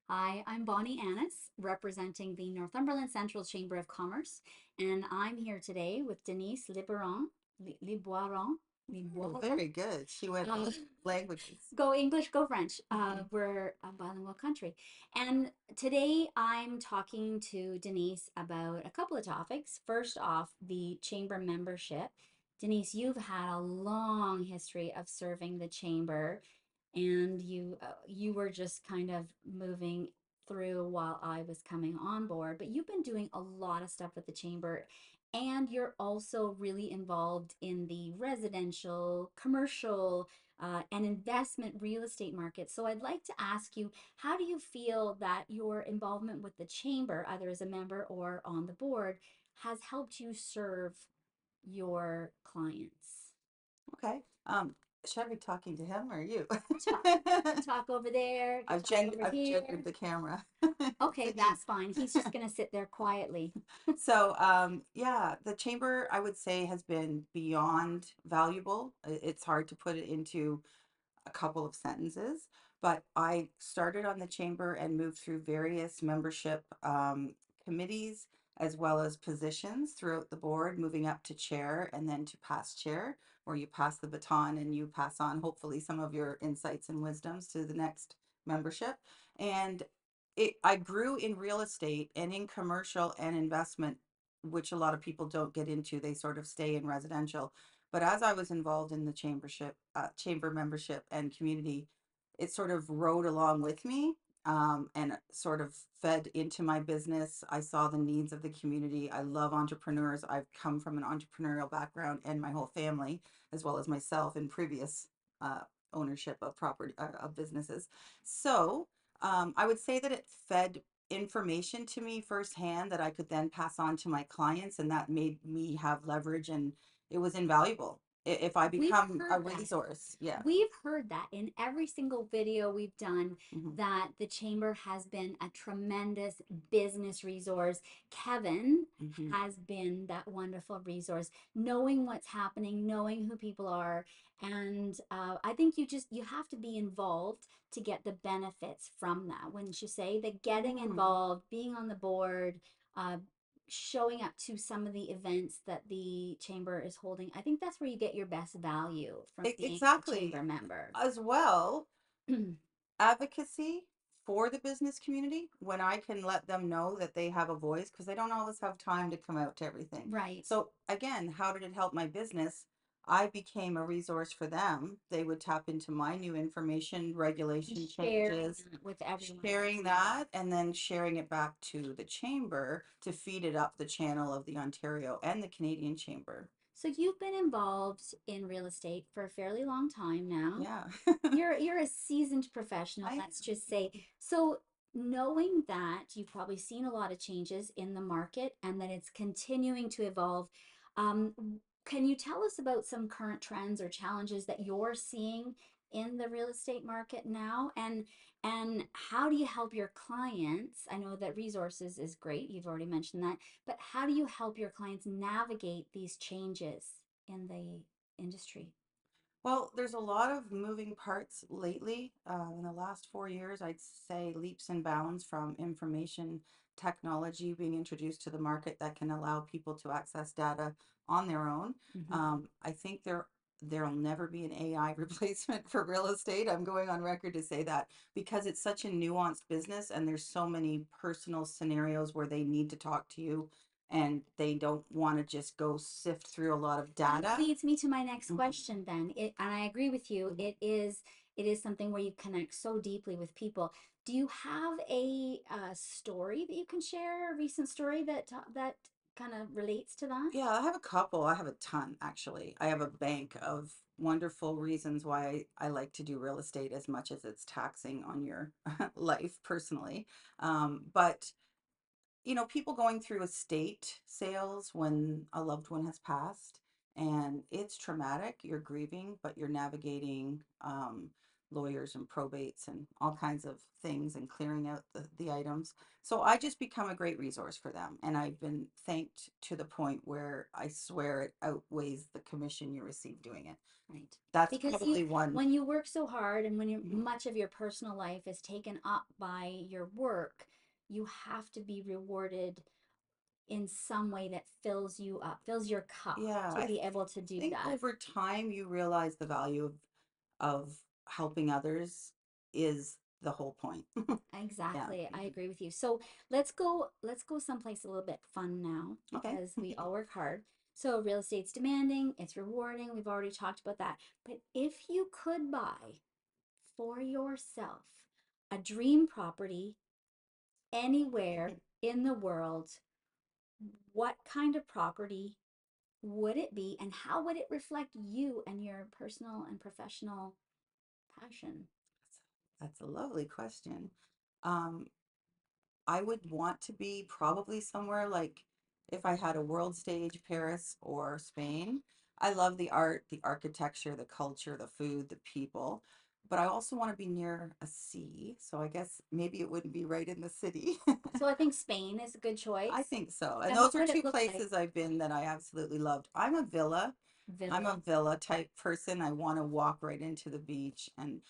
Hi, I'm Bonnie Annis, representing the Northumberland Central Chamber of Commerce, and I'm here today with Denise Liboiron. Oh, Liboiron. very good. She went Uh, languages. Go English, go French. We're a bilingual country. And today I'm talking to Denise about a couple of topics. First off, the chamber membership. Denise, you've had a long history of serving the chamber, and you were just kind of moving through while I was coming on board, but you've been doing a lot of stuff with the chamber, and you're also really involved in the residential, commercial, and investment real estate market. So I'd like to ask you, how do you feel that your involvement with the chamber, either as a member or on the board, has helped you serve your clients? Okay. Should I be talking to him or you? Talk, you can talk over there, you can talk over I've here. gendered the camera. Okay, To he. that's fine. He's just gonna sit there quietly. So, yeah, the chamber, I would say, has been beyond valuable. It's hard to put it into a couple of sentences, but I started on the chamber and moved through various membership committees as well as positions throughout the board, moving up to chair and then to past chair, where you pass the baton and you pass on hopefully some of your insights and wisdoms to the next membership. And I grew in real estate and in commercial and investment, which a lot of people don't get into. They sort of stay in residential. But as I was involved in the chamber membership and community, it sort of rode along with me, and sort of fed into my business. I saw the needs of the community. I love entrepreneurs. I've come from an entrepreneurial background, and my whole family, as well as myself in previous uh, ownership of property of businesses. So I would say that it fed information to me firsthand that I could then pass on to my clients, and that made me have leverage, and it was invaluable if I We've become a heard that. resource. Yeah. We've heard that in every single video we've done, Hmm. that the chamber has been a tremendous business resource. Kevin Hmm. has been that wonderful resource, knowing what's happening, knowing who people are. And I think you have to be involved to get the benefits from that. Wouldn't you say that getting Hmm. involved, being on the board, uh, showing up to some of the events that the chamber is holding, I think that's where you get your best value from being a chamber Exactly. member. As well, advocacy for the business community when I can let them know that they have a voice, because they don't always have time to come out to everything. Right. So again, how did it help my business? I became a resource for them. They would tap into my new information, And regulation sharing changes, that with everyone else. sharing that, and then sharing it back to the chamber to feed it up the channel of the Ontario and the Canadian Chamber. So you've been involved in real estate for a fairly long time now. Yeah. You're a seasoned professional, I let's just say. So knowing that you've probably seen a lot of changes in the market and that it's continuing to evolve, um, can you tell us about some current trends or challenges that you're seeing in the real estate market now? And how do you help your clients? I know that resources is great. You've already mentioned that, but how do you help your clients navigate these changes in the industry? Well, there's a lot of moving parts lately. In the last 4 years, I'd say leaps and bounds from information technology being introduced to the market that can allow people to access data on their own. Mm-hmm. I think there'll never be an AI replacement for real estate. I'm going on record to say that, because it's such a nuanced business and there's so many personal scenarios where they need to talk to you and they don't want to just go sift through a lot of That data. leads me to my next Mhm. question then. And I agree with you. It is something where you connect so deeply with people. Do you have a story that you can share, a recent story that kind of relates to that? Yeah, I have a couple. I have a ton, actually. I have a bank of wonderful reasons why I like to do real estate as much as it's taxing on your life personally. But, people going through estate sales when a loved one has passed, and it's traumatic. You're grieving, but you're navigating lawyers and probates and all kinds of things and clearing out the items. So I just become a great resource for them. And I've been thanked to the point where I swear it outweighs the commission you receive doing it. Right. That's Because you probably one. when you work so hard and when Mhm. much of your personal life is taken up by your work, you have to be rewarded in some way that fills you up, fills your cup Yeah, to be able to do think that. over time you realize the value of helping others is the whole point. Yeah. Exactly. I Mhm. agree with you. So let's go someplace a little bit fun now Okay. because we all work hard. So real estate's demanding, it's rewarding. We've already talked about that. But if you could buy for yourself a dream property anywhere in the world, what kind of property would it be and how would it reflect you and your personal and professional passion? That's a lovely question. Um, I would want to be probably somewhere like if I had a world stage, Paris or Spain. I love the art, the architecture, the culture, the food, the people, but I also want to be near a sea. So I guess maybe it wouldn't be right in the city. So I think Spain is a good I choice. think so. And And those what are would two it look like? places I've been that I absolutely loved. I'm a Villa. villa type person. I want to walk right into the beach. And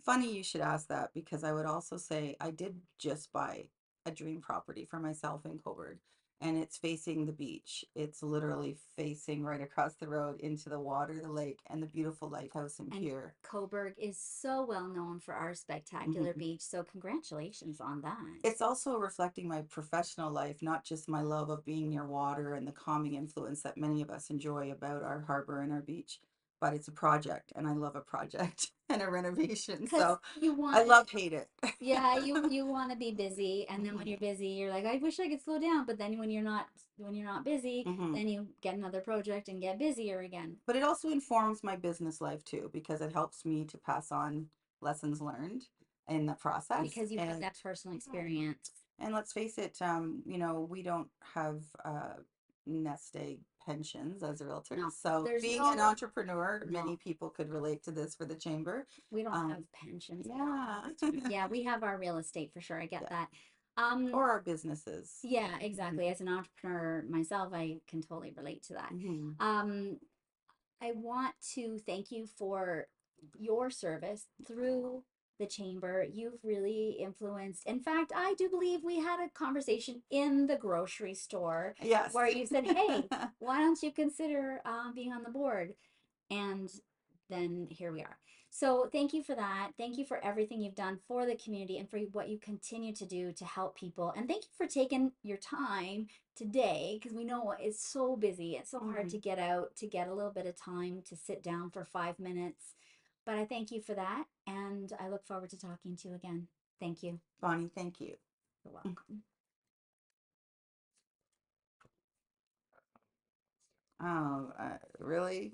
funny you should ask that because I would also say I did just buy a dream property for myself in Coburg and it's facing the beach. It's literally facing right across the road into the water, the lake, and the beautiful lighthouse and And pier. Coburg is so well known for our spectacular Mhm. beach. So congratulations on that. It's also reflecting my professional life, not just my love of being near water and the calming influence that many of us enjoy about our harbor and our beach. But it's a project, and I love a project and a renovation. Because So you I want love hate it. yeah, you want to be busy, and then when you're Mhm. busy, you're like, I wish I could slow down. But then when you're not busy, Mhm. then you get another project and get busier again. But it also informs my business life too, because it helps me to pass on lessons learned in the process. Because you have that personal experience. And let's face it, we don't have nest egg pensions as realtors. No, So there's being an no, entrepreneur, no, many people could relate to this for the chamber. we don't have Um, pensions at all. yeah. That's right. Yeah, we have our real estate for sure. I get Yeah. that. Um, Or our businesses. yeah, exactly. As an entrepreneur myself, I can totally relate to that. Hmm. Um, I want to thank you for your service through the chamber. You've really influenced. In fact, I do believe we had a conversation in the grocery store Yes. where you said, "Hey, why don't you consider being on the board?" And then here we are. So thank you for that. Thank you for everything you've done for the community and for what you continue to do to help people. And thank you for taking your time today because we know it's so busy. It's so hard to Hmm. get out, to get a little bit of time to sit down for 5 minutes. But I thank you for that. And I look forward to talking to you again. Thank you. Bonnie, thank you. You're welcome. Oh, really?